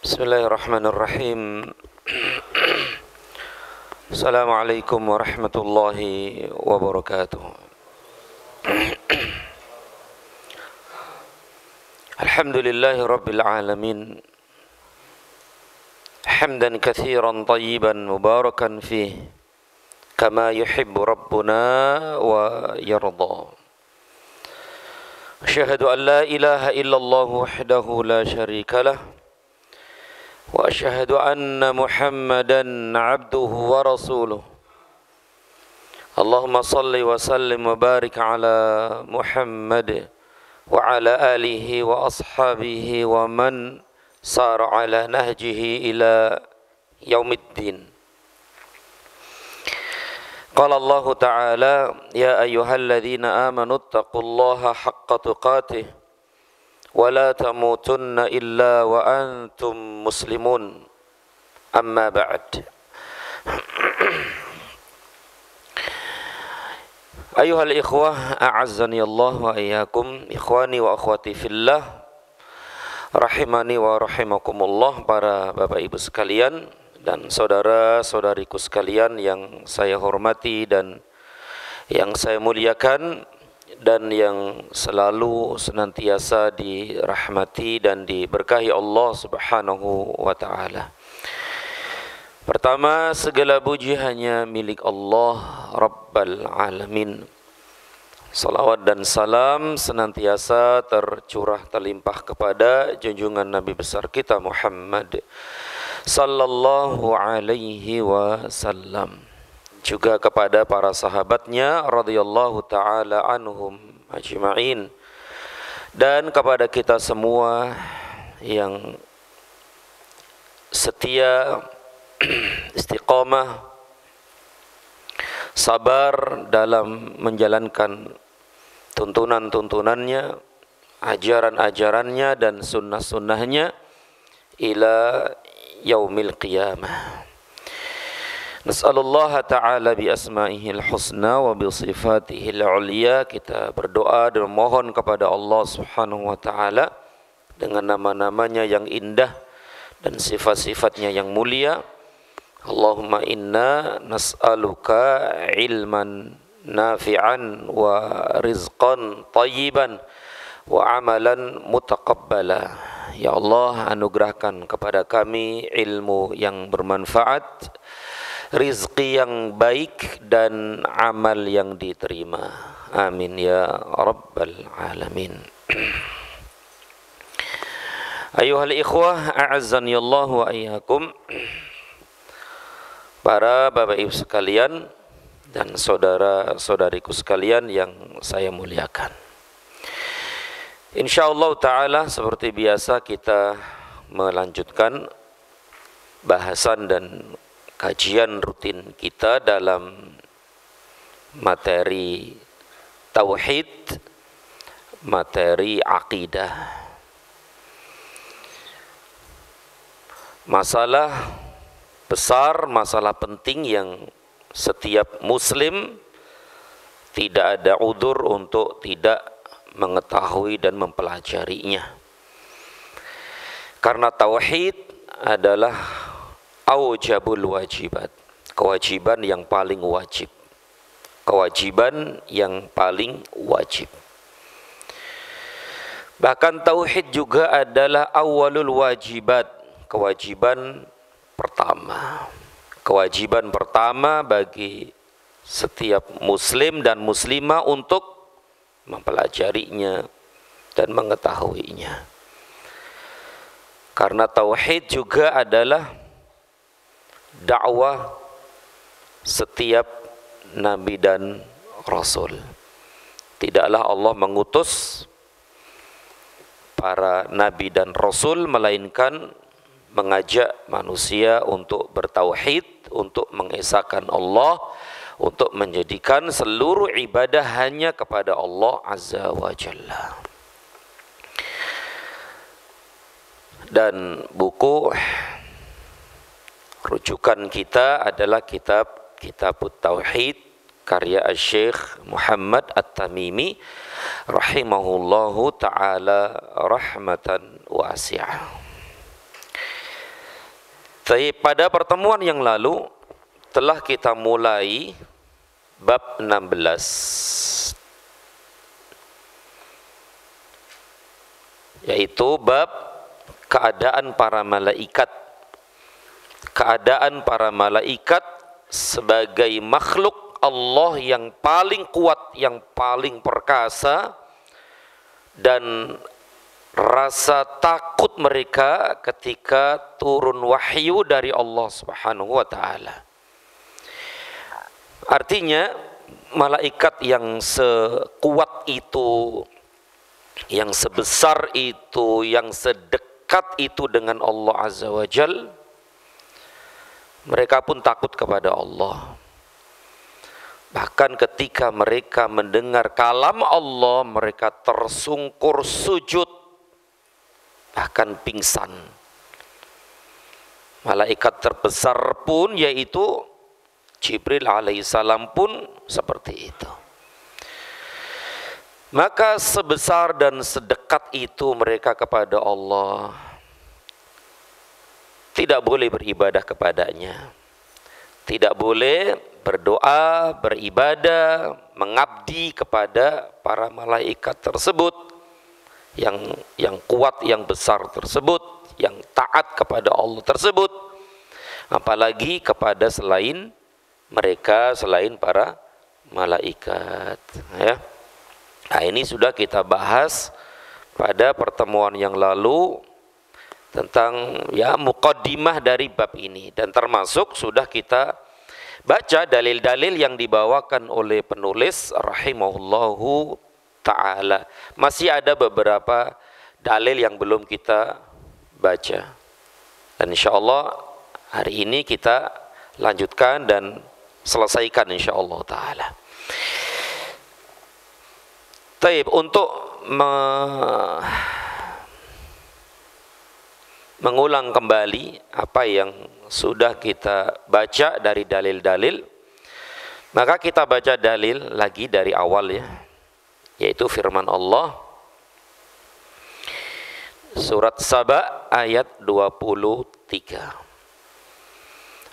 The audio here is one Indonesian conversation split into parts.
Bismillahirrahmanirrahim. Assalamualaikum warahmatullahi wabarakatuh. Alhamdulillahi rabbil alamin. Hamdan katsiran tayyiban mubarakan fih kama yuhibbu rabbuna wa yarda. Asyhadu an la ilaha illallah wahdahu la syarika lah wa asyhadu anna Muhammadan abduhu wa rasuluh. Allahumma salli wa sallim wa barik ala Muhammad wa ala alihi wa ashabihi wa man sara ala nahjihi ila yaumiddin. Qala Allah Ta'ala, ya ayyuhalladzina amanu taqullaha haqqa tuqatih wa la tamutunna illa wa antum muslimun. Amma ba'd. Ayuhal ikhwah, a'azzani Allah wa iyyakum, ikhwani wa akhwati fillah, rahimani wa rahimakumullah, para bapak ibu sekalian dan saudara-saudariku sekalian yang saya hormati dan yang saya muliakan, dan yang selalu senantiasa dirahmati dan diberkahi Allah Subhanahu wa ta'ala. Pertama, segala puji hanya milik Allah Rabbal Alamin. Salawat dan salam senantiasa tercurah terlimpah kepada junjungan Nabi besar kita Muhammad sallallahu alaihi wasallam, juga kepada para sahabatnya radhiyallahu ta'ala anhum ajma'in, dan kepada kita semua yang setia, istiqamah, sabar dalam menjalankan tuntunan-tuntunannya, ajaran-ajarannya dan sunnah-sunnahnya ila yaumil qiyamah. Nas'alullah ta'ala bi asma'ihil husna wa bi sifatihil ulia. Kita berdoa dan memohon kepada Allah Subhanahu wa ta'ala dengan nama-namanya yang indah dan sifat-sifatnya yang mulia. Allahumma inna nas'aluka ilman nafi'an wa rizqan tayyiban wa amalan mutaqabbala. Ya Allah, anugerahkan kepada kami ilmu yang bermanfaat, rizki yang baik, dan amal yang diterima. Amin ya Rabbal Alamin. Ayuhal ikhwah, a'azzani Allah wa iyyakum, para bapak ibu sekalian dan saudara-saudariku sekalian yang saya muliakan. InsyaAllah ta'ala seperti biasa kita melanjutkan bahasan dan kajian rutin kita dalam materi tauhid, materi akidah. Masalah besar, masalah penting yang setiap muslim tidak ada udzur untuk tidak mengetahui dan mempelajarinya. Karena tauhid adalah aujabul wajibat, kewajiban yang paling wajib, kewajiban yang paling wajib. Bahkan tauhid juga adalah awalul wajibat, kewajiban pertama. Kewajiban pertama bagi setiap muslim dan muslimah untuk mempelajarinya dan mengetahuinya. Karena tauhid juga adalah dakwah setiap nabi dan rasul. Tidaklah Allah mengutus para nabi dan rasul melainkan mengajak manusia untuk bertauhid, untuk mengesahkan Allah, untuk menjadikan seluruh ibadah hanya kepada Allah Azza wa Jalla. Dan buku rujukan kita adalah kitab Tauhid karya Syekh Muhammad At-Tamimi rahimahullahu ta'ala rahmatan wasi'ah. Tapi pada pertemuan yang lalu telah kita mulai bab 16, yaitu bab keadaan para malaikat. Keadaan para malaikat sebagai makhluk Allah yang paling kuat, yang paling perkasa, dan rasa takut mereka ketika turun wahyu dari Allah Subhanahu wa taala. Artinya malaikat yang sekuat itu, yang sebesar itu, yang sedekat itu dengan Allah Azza wa Jal, mereka pun takut kepada Allah. Bahkan ketika mereka mendengar kalam Allah, mereka tersungkur sujud, bahkan pingsan. Malaikat terbesar pun, yaitu Jibril alaihissalam, pun seperti itu. Maka sebesar dan sedekat itu mereka kepada Allah, tidak boleh beribadah kepadanya, tidak boleh berdoa, beribadah, mengabdi kepada para malaikat tersebut yang kuat, yang besar tersebut, yang taat kepada Allah tersebut, apalagi kepada selain mereka, selain para malaikat, ya. Nah, ini sudah kita bahas pada pertemuan yang lalu tentang ya muqaddimah dari bab ini, dan termasuk sudah kita baca dalil-dalil yang dibawakan oleh penulis rahimahullahu ta'ala. Masih ada beberapa dalil yang belum kita baca, dan insyaallah hari ini kita lanjutkan dan selesaikan insyaallah ta'ala. Taib, untuk mengulang kembali apa yang sudah kita baca dari dalil-dalil, maka kita baca dalil lagi dari awal, ya, yaitu firman Allah surat Saba ayat 23.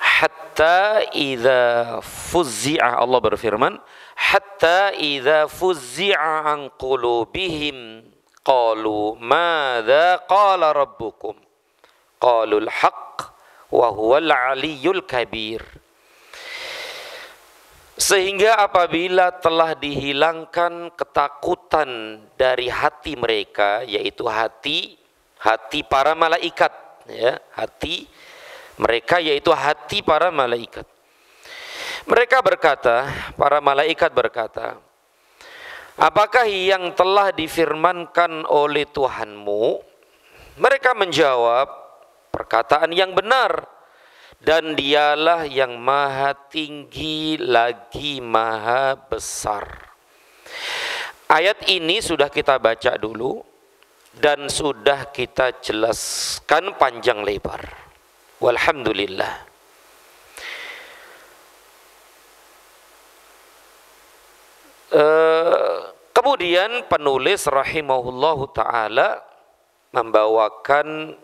Hatta idza fuzzi'a, Allah berfirman, hatta idza fuzzi'a an qulubihim qalu madza qala rabbukum qalul haqq wa huwal aliyyul kabir. Sehingga apabila telah dihilangkan ketakutan dari hati mereka, yaitu hati para malaikat, ya, hati mereka yaitu hati para malaikat. Mereka berkata, para malaikat berkata, apakah yang telah difirmankan oleh Tuhanmu? Mereka menjawab, perkataan yang benar, dan dialah yang maha tinggi lagi maha besar. Ayat ini sudah kita baca dulu dan sudah kita jelaskan panjang lebar. Walhamdulillah. Kemudian penulis rahimahullahu ta'ala membawakan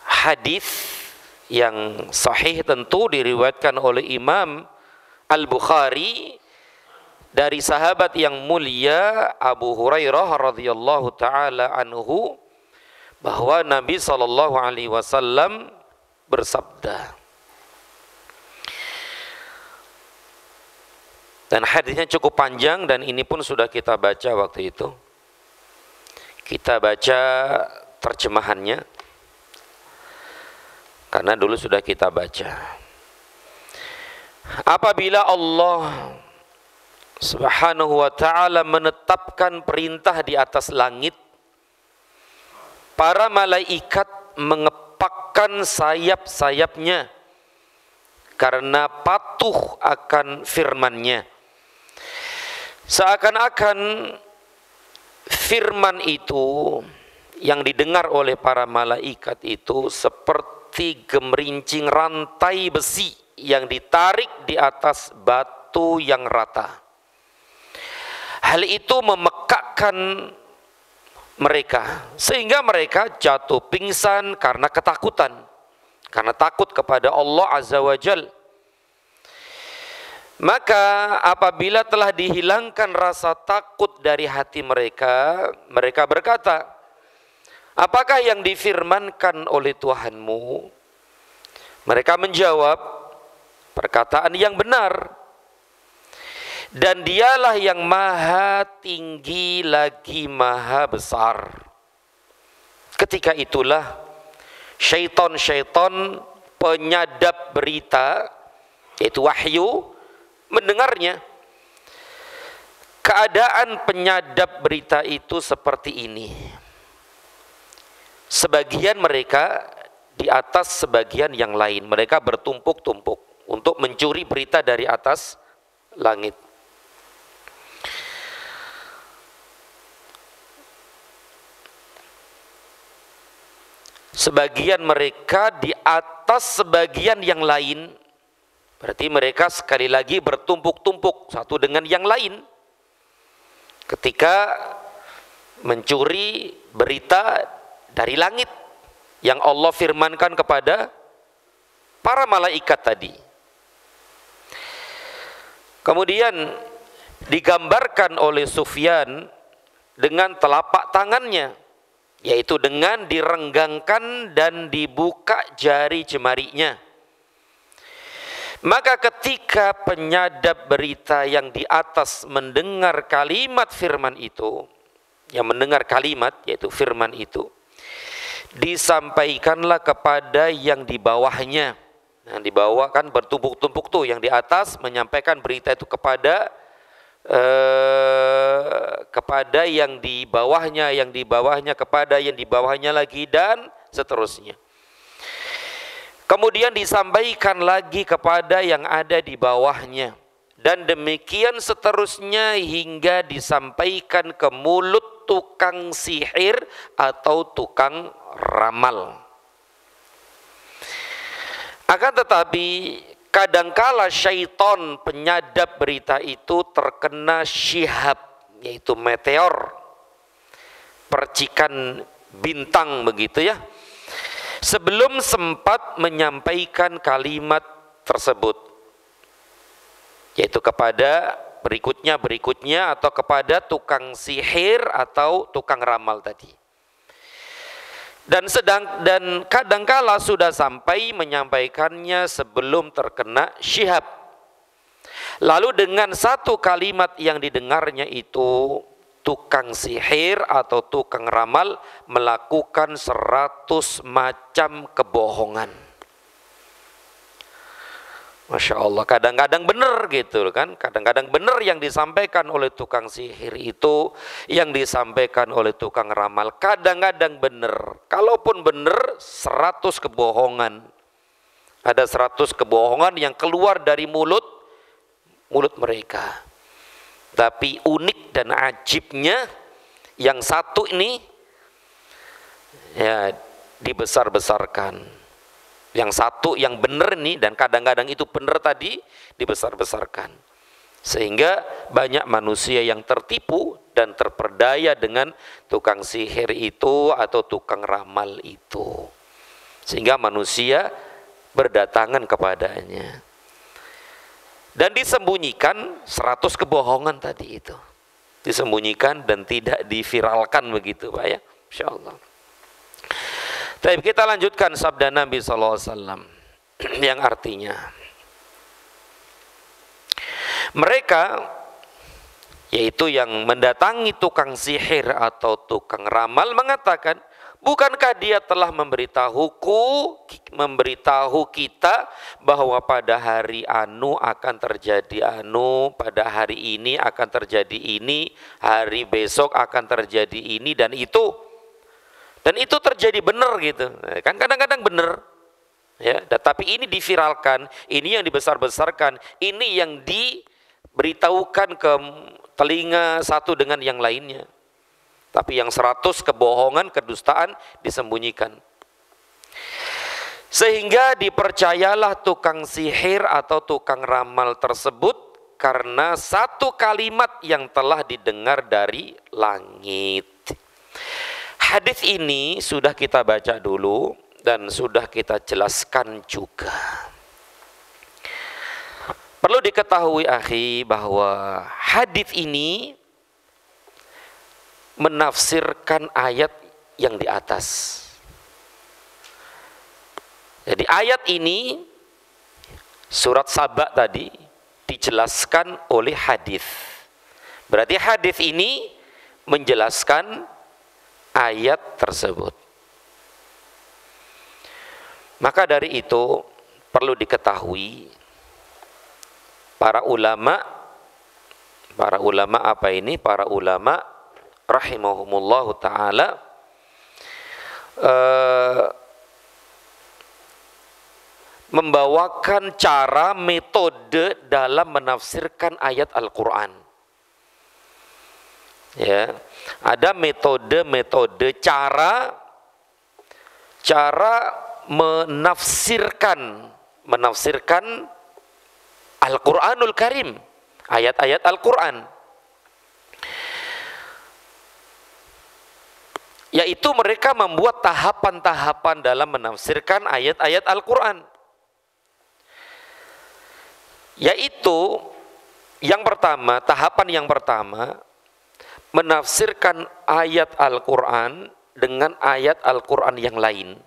hadis yang sahih, tentu diriwayatkan oleh Imam Al-Bukhari dari sahabat yang mulia Abu Hurairah radhiyallahu ta'ala anhu, bahwa Nabi sallallahu alaihi wasallam bersabda, dan hadisnya cukup panjang, dan ini pun sudah kita baca waktu itu. Kita baca terjemahannya karena dulu sudah kita baca. Apabila Allah Subhanahu wa ta'ala menetapkan perintah di atas langit, para malaikat mengepakkan sayap-sayapnya karena patuh akan firman-Nya. Seakan-akan firman itu yang didengar oleh para malaikat itu seperti gemerincing rantai besi yang ditarik di atas batu yang rata. Hal itu memekakkan mereka sehingga mereka jatuh pingsan karena ketakutan, karena takut kepada Allah Azza wa Jal. Maka apabila telah dihilangkan rasa takut dari hati mereka, mereka berkata, apakah yang difirmankan oleh Tuhanmu? Mereka menjawab, perkataan yang benar. Dan dialah yang maha tinggi lagi maha besar. Ketika itulah syaitan-syaitan penyadap berita, yaitu wahyu, mendengarnya. Keadaan penyadap berita itu seperti ini. Sebagian mereka di atas sebagian yang lain. Mereka bertumpuk-tumpuk untuk mencuri berita dari atas langit. Sebagian mereka di atas sebagian yang lain. Berarti mereka sekali lagi bertumpuk-tumpuk satu dengan yang lain ketika mencuri berita dari langit yang Allah firmankan kepada para malaikat tadi. Kemudian digambarkan oleh Sufyan dengan telapak tangannya, yaitu dengan direnggangkan dan dibuka jari jemarinya. Maka ketika penyadap berita yang di atas mendengar kalimat firman itu, yang mendengar kalimat yaitu firman itu, disampaikanlah kepada yang di bawahnya. Nah, di bawah kan bertumpuk-tumpuk tuh, yang di atas menyampaikan berita itu kepada yang di bawahnya kepada yang di bawahnya lagi, dan seterusnya. Kemudian disampaikan lagi kepada yang ada di bawahnya, dan demikian seterusnya hingga disampaikan ke mulut tukang sihir atau tukang ramal. Akan tetapi kadangkala syaitan penyadap berita itu terkena syihab, yaitu meteor, percikan bintang begitu ya, sebelum sempat menyampaikan kalimat tersebut, yaitu kepada berikutnya atau kepada tukang sihir atau tukang ramal tadi. Dan kadangkala sudah sampai menyampaikannya sebelum terkena syihab. Lalu dengan satu kalimat yang didengarnya itu, tukang sihir atau tukang ramal melakukan 100 macam kebohongan. Masya Allah, kadang-kadang benar gitu kan, kadang-kadang benar yang disampaikan oleh tukang sihir itu, yang disampaikan oleh tukang ramal, kadang-kadang benar. Kalaupun benar, 100 kebohongan. Ada 100 kebohongan yang keluar dari mulut mereka. Tapi unik dan ajibnya, yang satu ini ya dibesar-besarkan. Yang satu yang benar nih, dan kadang-kadang itu benar tadi, dibesar-besarkan. Sehingga banyak manusia yang tertipu dan terperdaya dengan tukang sihir itu atau tukang ramal itu. Sehingga manusia berdatangan kepadanya. Dan disembunyikan 100 kebohongan tadi itu. Disembunyikan dan tidak diviralkan begitu Pak ya. Insyaallah. Tapi kita lanjutkan sabda Nabi SAW yang artinya, mereka, yaitu yang mendatangi tukang sihir atau tukang ramal, mengatakan, bukankah dia telah memberitahu kita bahwa pada hari anu akan terjadi anu, pada hari ini akan terjadi ini, hari besok akan terjadi ini dan itu. Dan itu terjadi benar gitu. Kan kadang-kadang benar. Ya, tapi ini diviralkan, ini yang dibesar-besarkan, ini yang diberitahukan ke telinga satu dengan yang lainnya. Tapi yang 100 kebohongan, kedustaan disembunyikan. Sehingga dipercayalah tukang sihir atau tukang ramal tersebut karena satu kalimat yang telah didengar dari langit. Hadis ini sudah kita baca dulu dan sudah kita jelaskan juga. Perlu diketahui akhi bahwa hadis ini menafsirkan ayat yang di atas. Jadi ayat ini surat Saba tadi dijelaskan oleh hadis. Berarti hadis ini menjelaskan ayat tersebut. Maka dari itu perlu diketahui para ulama apa ini? Para ulama rahimahumullahu taala membawakan cara metode dalam menafsirkan ayat Al-Qur'an. Ya, ada metode cara menafsirkan Al-Qur'anul Karim, ayat-ayat Al-Qur'an. Yaitu mereka membuat tahapan-tahapan dalam menafsirkan ayat-ayat Al-Qur'an. Yaitu yang pertama, tahapan yang pertama, menafsirkan ayat Al-Qur'an dengan ayat Al-Qur'an yang lain.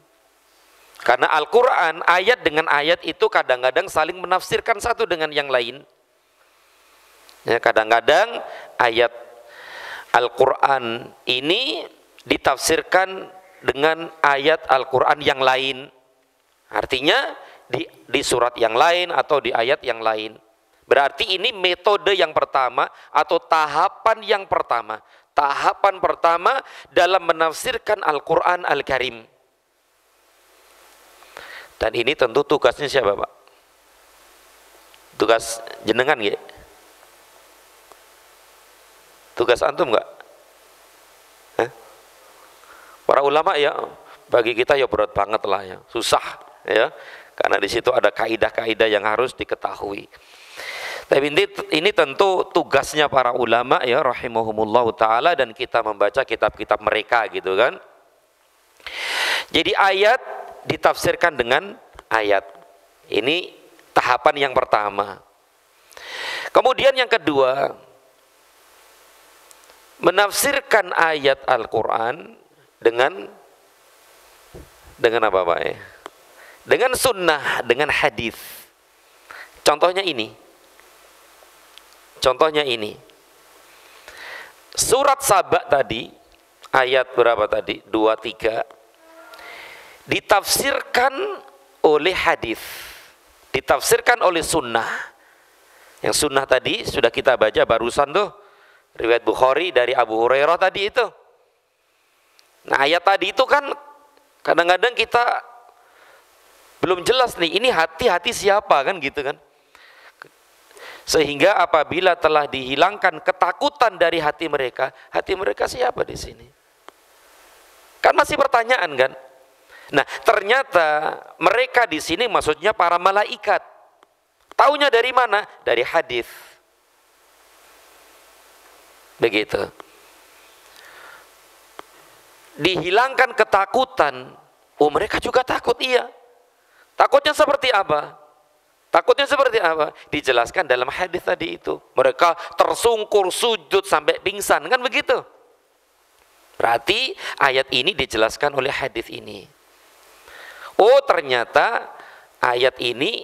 Karena Al-Quran, ayat dengan ayat itu kadang-kadang saling menafsirkan satu dengan yang lain. Ya, kadang-kadang ayat Al-Quran ini ditafsirkan dengan ayat Al-Quran yang lain. Artinya di surat yang lain atau di ayat yang lain. Berarti ini metode yang pertama atau tahapan yang pertama. Tahapan pertama dalam menafsirkan Al-Quran Al-Karim. Dan ini tentu tugasnya siapa, Pak? Tugas jenengan ya? Tugas antum enggak? Para ulama ya, bagi kita ya berat banget lah ya, susah ya, karena di situ ada kaidah-kaidah yang harus diketahui. Tapi ini tentu tugasnya para ulama ya, rahimahumullahu taala, dan kita membaca kitab-kitab mereka gitu kan. Jadi ayat ditafsirkan dengan ayat. Ini tahapan yang pertama. Kemudian yang kedua, menafsirkan ayat Al-Quran dengan apa Pak ya? Dengan sunnah, dengan hadis. Contohnya ini. Surat Saba tadi, ayat berapa tadi? 2, 3. Ditafsirkan oleh hadis, ditafsirkan oleh sunnah. Yang sunnah tadi sudah kita baca barusan tuh, riwayat Bukhari dari Abu Hurairah tadi itu. Nah ayat tadi itu kan kadang-kadang kita belum jelas nih, ini hati-hati siapa kan gitu kan. Sehingga apabila telah dihilangkan ketakutan dari hati mereka siapa di sini? Kan masih pertanyaan kan? Nah, ternyata mereka di sini maksudnya para malaikat. Taunya dari mana? Dari hadis. Begitu. Dihilangkan ketakutan. Oh, mereka juga takut, iya. Takutnya seperti apa? Dijelaskan dalam hadis tadi itu. Mereka tersungkur sujud sampai pingsan, kan begitu? Berarti ayat ini dijelaskan oleh hadis ini. Oh, ternyata ayat ini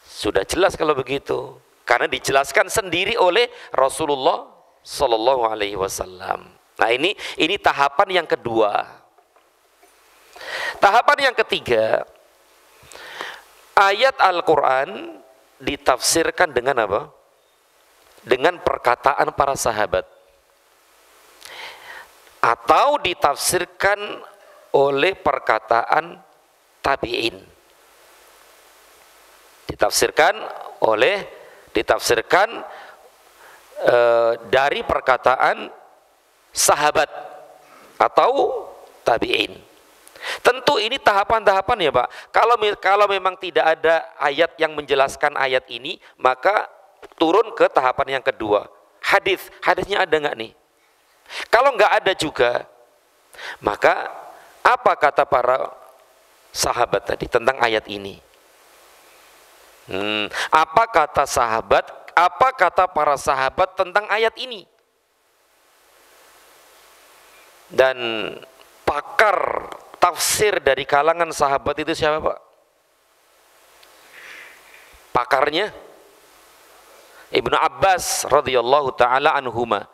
sudah jelas kalau begitu, karena dijelaskan sendiri oleh Rasulullah Sallallahu Alaihi Wasallam. Nah ini tahapan yang kedua. Tahapan yang ketiga, ayat Al-Quran ditafsirkan dengan apa? Dengan perkataan para sahabat, atau ditafsirkan oleh perkataan tabi'in. Ditafsirkan dari perkataan sahabat atau tabi'in. Tentu ini tahapan-tahapan ya Pak. Kalau memang tidak ada ayat yang menjelaskan ayat ini, maka turun ke tahapan yang kedua. Hadisnya ada nggak nih? Kalau nggak ada juga, maka apa kata para sahabat tadi tentang ayat ini. Apa kata sahabat, apa kata para sahabat tentang ayat ini? Dan pakar tafsir dari kalangan sahabat itu siapa, Pak? Pakarnya Ibnu Abbas radhiyallahu taala anhuma.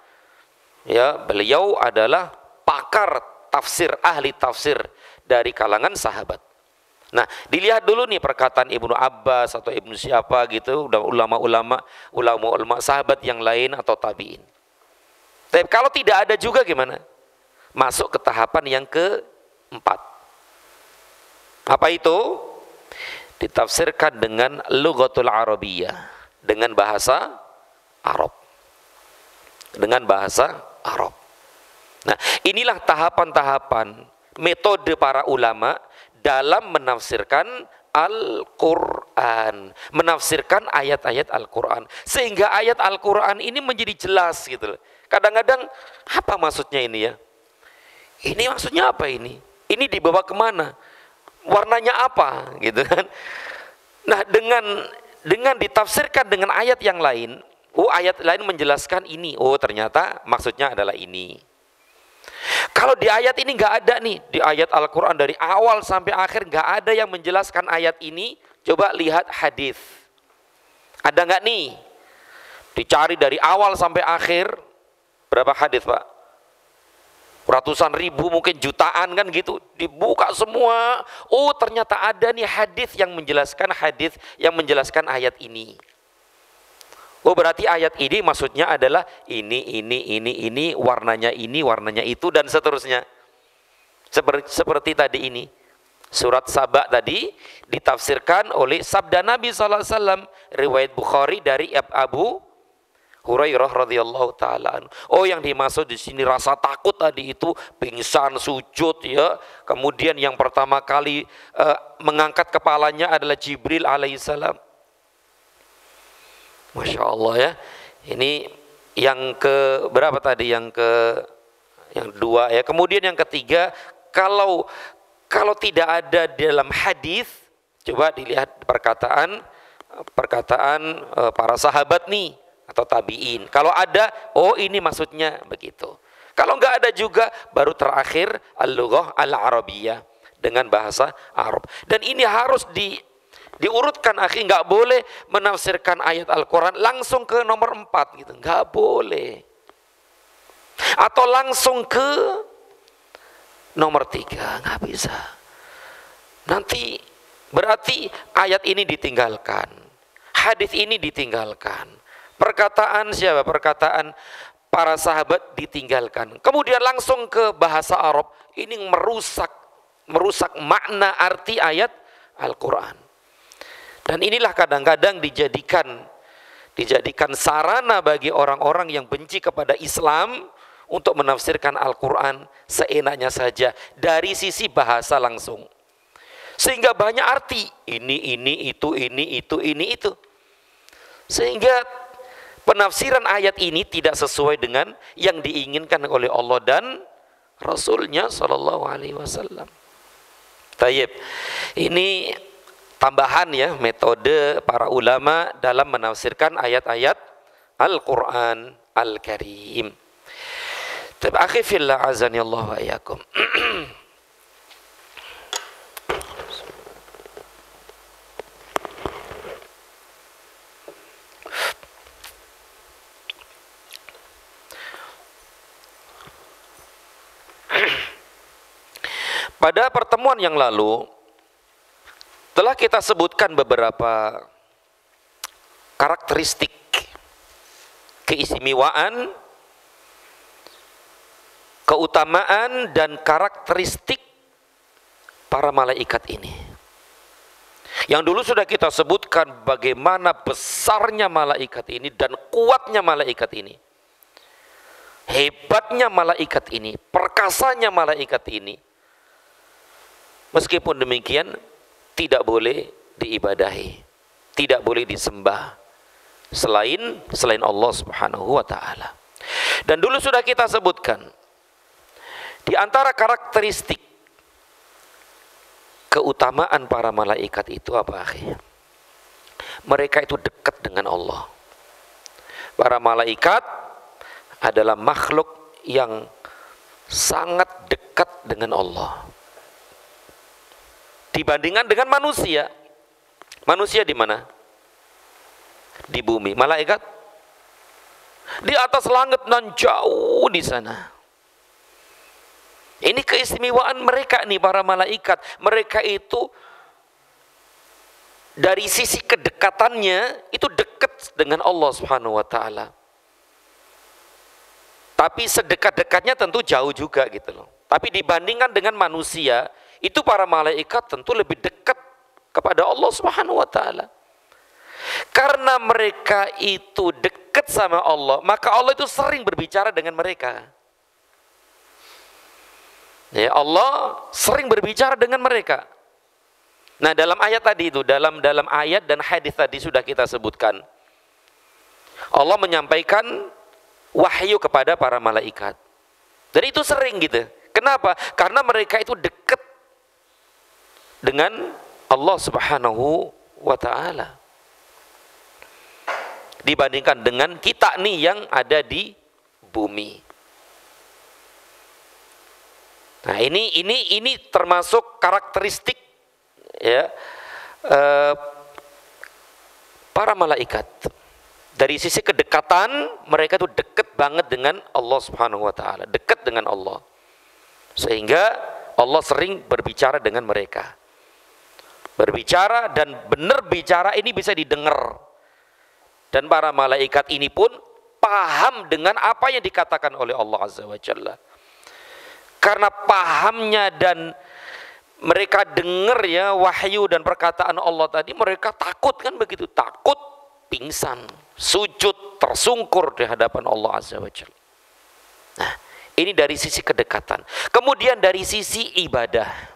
Ya, beliau adalah pakar tafsir, ahli tafsir dari kalangan sahabat. Nah, dilihat dulu nih perkataan Ibnu Abbas atau Ibnu siapa gitu, udah ulama-ulama sahabat yang lain atau tabi'in. Tapi kalau tidak ada juga gimana? Masuk ke tahapan yang keempat. Apa itu? Ditafsirkan dengan lughatul arabiyyah, dengan bahasa Arab. Dengan bahasa Arab. Nah, inilah tahapan-tahapan metode para ulama dalam menafsirkan Al-Quran, menafsirkan ayat-ayat Al-Quran, sehingga ayat Al-Quran ini menjadi jelas gitu. Kadang-kadang apa maksudnya ini ya? Ini maksudnya apa ini? Ini dibawa kemana? Warnanya apa? Gitu kan? Nah, dengan ditafsirkan dengan ayat yang lain, ayat lain menjelaskan ini, ternyata maksudnya adalah ini. Kalau di ayat ini nggak ada nih, di ayat Al-Quran dari awal sampai akhir nggak ada yang menjelaskan ayat ini. Coba lihat hadis, ada nggak nih? Dicari dari awal sampai akhir, berapa hadis, Pak? Ratusan ribu, mungkin jutaan kan gitu. Dibuka semua, ternyata ada nih hadis yang menjelaskan ayat ini. Berarti ayat ini maksudnya adalah ini, warnanya itu, dan seterusnya. Seperti tadi ini. Surat Saba tadi ditafsirkan oleh sabda Nabi SAW, riwayat Bukhari dari Abu Hurairah radhiyallahu taala. Yang dimaksud di sini rasa takut tadi itu pingsan, sujud ya. Kemudian yang pertama kali mengangkat kepalanya adalah Jibril alaihissalam. Masya Allah ya. Ini yang ke berapa tadi? Yang dua ya. Kemudian yang ketiga, kalau tidak ada dalam hadis, coba dilihat perkataan para sahabat nih atau tabi'in. Kalau ada, ini maksudnya begitu. Kalau nggak ada juga, baru terakhir al-lughah al-arabiyyah, dengan bahasa Arab. Dan ini harus diurutkan, akhi. Nggak boleh menafsirkan ayat Al-Quran langsung ke nomor 4 gitu, nggak boleh. Atau langsung ke nomor 3, nggak bisa. Nanti berarti ayat ini ditinggalkan, hadis ini ditinggalkan, perkataan siapa? Perkataan para sahabat ditinggalkan. Kemudian langsung ke bahasa Arab, ini merusak makna arti ayat Al-Quran. Dan inilah kadang-kadang dijadikan sarana bagi orang-orang yang benci kepada Islam untuk menafsirkan Al-Quran seenaknya saja dari sisi bahasa langsung. Sehingga banyak arti, ini, itu. Sehingga penafsiran ayat ini tidak sesuai dengan yang diinginkan oleh Allah dan Rasulnya Shallallahu Alaihi Wasallam. Tayyib, ini tambahan ya metode para ulama dalam menafsirkan ayat-ayat Al-Quran Al-Karim. Akhi fillah azani Allah wa iyyakum. Pada pertemuan yang lalu telah kita sebutkan beberapa karakteristik keistimewaan, keutamaan, dan karakteristik para malaikat ini. Yang dulu sudah kita sebutkan bagaimana besarnya malaikat ini dan kuatnya malaikat ini. Hebatnya malaikat ini, perkasanya malaikat ini. Meskipun demikian, tidak boleh diibadahi, tidak boleh disembah selain Allah Subhanahu wa taala. Dan dulu sudah kita sebutkan di antara karakteristik keutamaan para malaikat itu apa akhirnya? Mereka itu dekat dengan Allah. Para malaikat adalah makhluk yang sangat dekat dengan Allah. Dibandingkan dengan manusia. Manusia di mana? Di bumi. Malaikat di atas langit nan jauh di sana. Ini keistimewaan mereka nih, para malaikat. Mereka itu dari sisi kedekatannya itu dekat dengan Allah Subhanahu wa taala. Tapi sedekat-dekatnya tentu jauh juga gitu loh. Tapi dibandingkan dengan manusia, itu para malaikat tentu lebih dekat kepada Allah Subhanahu wa taala. Karena mereka itu dekat sama Allah, maka Allah itu sering berbicara dengan mereka. Ya, Allah sering berbicara dengan mereka. Nah, dalam ayat tadi itu, dalam ayat dan hadis tadi sudah kita sebutkan. Allah menyampaikan wahyu kepada para malaikat. Dan itu sering gitu. Kenapa? Karena mereka itu dekat dengan Allah Subhanahu wa taala. Dibandingkan dengan kita nih yang ada di bumi. Nah, ini termasuk karakteristik ya para malaikat. Dari sisi kedekatan, mereka itu dekat banget dengan Allah Subhanahu wa taala, dekat dengan Allah. Sehingga Allah sering berbicara dengan mereka. Berbicara dan benar bicara ini bisa didengar. Dan para malaikat ini pun paham dengan apa yang dikatakan oleh Allah Azza wa Jalla. Karena pahamnya dan mereka dengar ya wahyu dan perkataan Allah tadi, mereka takut kan begitu, takut, pingsan, sujud, tersungkur di hadapan Allah Azza wa Jalla. Nah, ini dari sisi kedekatan. Kemudian dari sisi ibadah.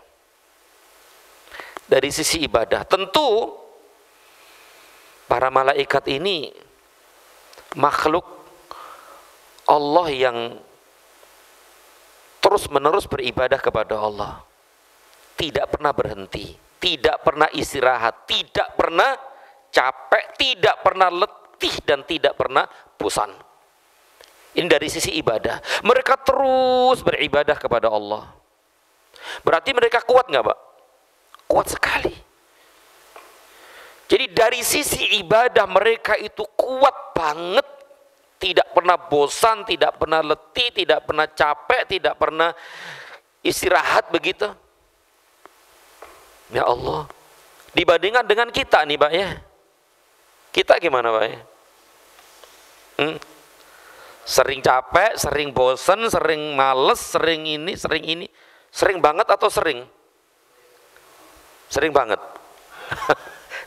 Dari sisi ibadah, tentu para malaikat ini makhluk Allah yang terus-menerus beribadah kepada Allah. Tidak pernah berhenti, tidak pernah istirahat, tidak pernah capek, tidak pernah letih, dan tidak pernah bosan. Ini dari sisi ibadah. Mereka terus beribadah kepada Allah. Berarti mereka kuat nggak, Pak? Kuat sekali. Jadi dari sisi ibadah mereka itu kuat banget. Tidak pernah bosan, tidak pernah letih, tidak pernah capek, tidak pernah istirahat begitu. Ya Allah. Dibandingkan dengan kita nih, Pak ya. Kita gimana, Pak ya? Sering capek, sering bosan, sering males, sering ini, sering ini. Sering banget atau sering? Sering banget.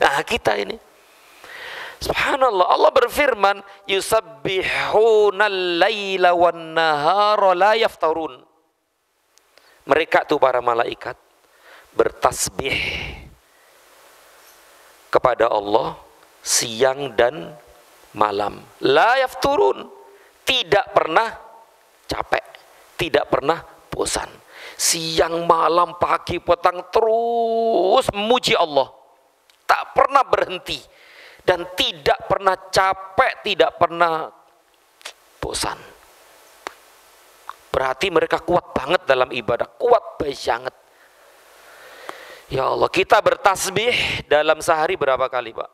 Nah, kita ini. Subhanallah, Allah berfirman, yusabbihunal laila wan nahara la yaftarun. Mereka tuh para malaikat bertasbih kepada Allah siang dan malam. La yafturun, tidak pernah capek, tidak pernah bosan. Siang, malam, pagi, petang terus memuji Allah. Tak pernah berhenti. Dan tidak pernah capek, tidak pernah bosan. Berarti mereka kuat banget dalam ibadah, kuat banget. Ya Allah, kita bertasbih dalam sehari berapa kali, Pak?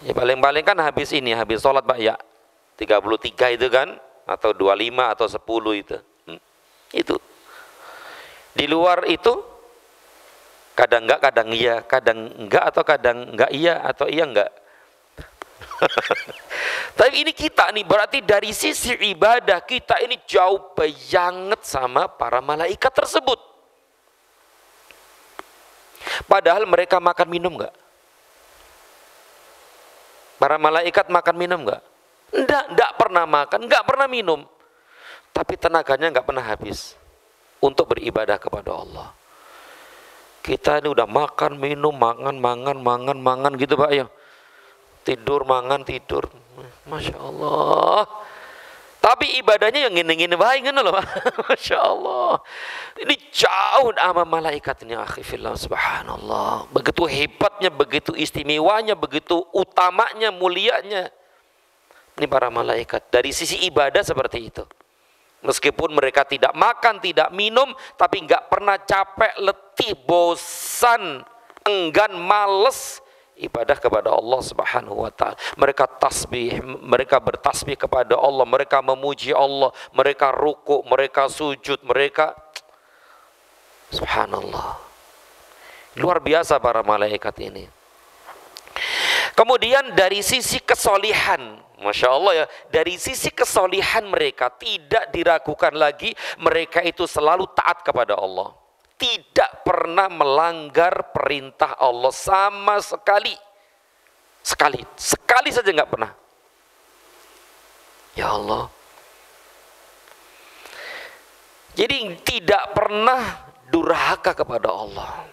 Ya paling-paling kan habis sholat, Pak ya. 33 itu kan, atau 25 atau 10 itu. Itu. Di luar itu kadang enggak, kadang iya, kadang enggak atau kadang enggak iya atau iya enggak. Tapi ini kita nih, berarti dari sisi ibadah kita ini jauh banget sama para malaikat tersebut. Padahal mereka makan minum enggak? Para malaikat makan minum enggak? Enggak pernah makan, enggak pernah minum. Tapi tenaganya enggak pernah habis untuk beribadah kepada Allah. Kita ini udah makan, minum, mangan gitu, Pak ya. Tidur, mangan, tidur. Masya Allah. Tapi ibadahnya yang gini-gini baik kan loh. Masya Allah. Ini jauh sama malaikat ini akhifillah subhanallah. Begitu hebatnya, begitu istimewanya, begitu utamanya, mulianya. Ini para malaikat. Dari sisi ibadah seperti itu. Meskipun mereka tidak makan, tidak minum, tapi nggak pernah capek, letih, bosan, enggan, males ibadah kepada Allah Subhanahu wa taala. Mereka tasbih, mereka bertasbih kepada Allah, mereka memuji Allah, mereka ruku, mereka sujud, mereka subhanallah. Luar biasa para malaikat ini. Kemudian dari sisi kesolihan, Masya Allah ya, dari sisi kesolihan mereka tidak diragukan lagi, mereka itu selalu taat kepada Allah. Tidak pernah melanggar perintah Allah sama sekali. Sekali saja nggak pernah. Ya Allah. Jadi tidak pernah durhaka kepada Allah.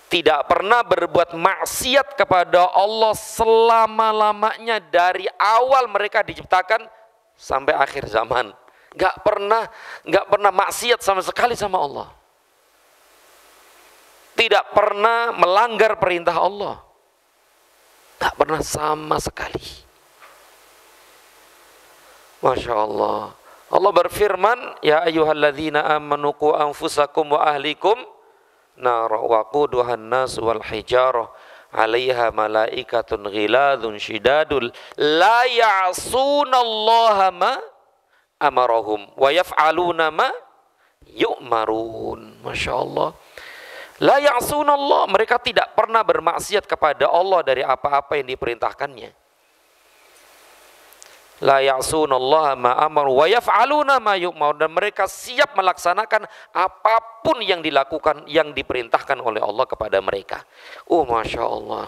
Tidak pernah berbuat maksiat kepada Allah selama-lamanya dari awal mereka diciptakan sampai akhir zaman. Nggak pernah maksiat sama sekali sama Allah. Tidak pernah melanggar perintah Allah. Tak pernah sama sekali. Masya Allah. Allah berfirman, Ya ayyuhalladzina amanu qu anfusakum wa ahlikum nara waquduhan nas wal hijarah 'alaiha malaikatun ghiladun syidadul la ya'sunallaha ma amarahum wa yaf'aluna ma yu'marun. Masya Allah. La ya'sunallah, mereka tidak pernah bermaksiat kepada Allah dari apa-apa yang diperintahkannya. La ya'sunallaha ma amaru wa yaf'aluna ma yu'marun, dan mereka siap melaksanakan apapun yang dilakukan, yang diperintahkan oleh Allah kepada mereka. Masya Allah.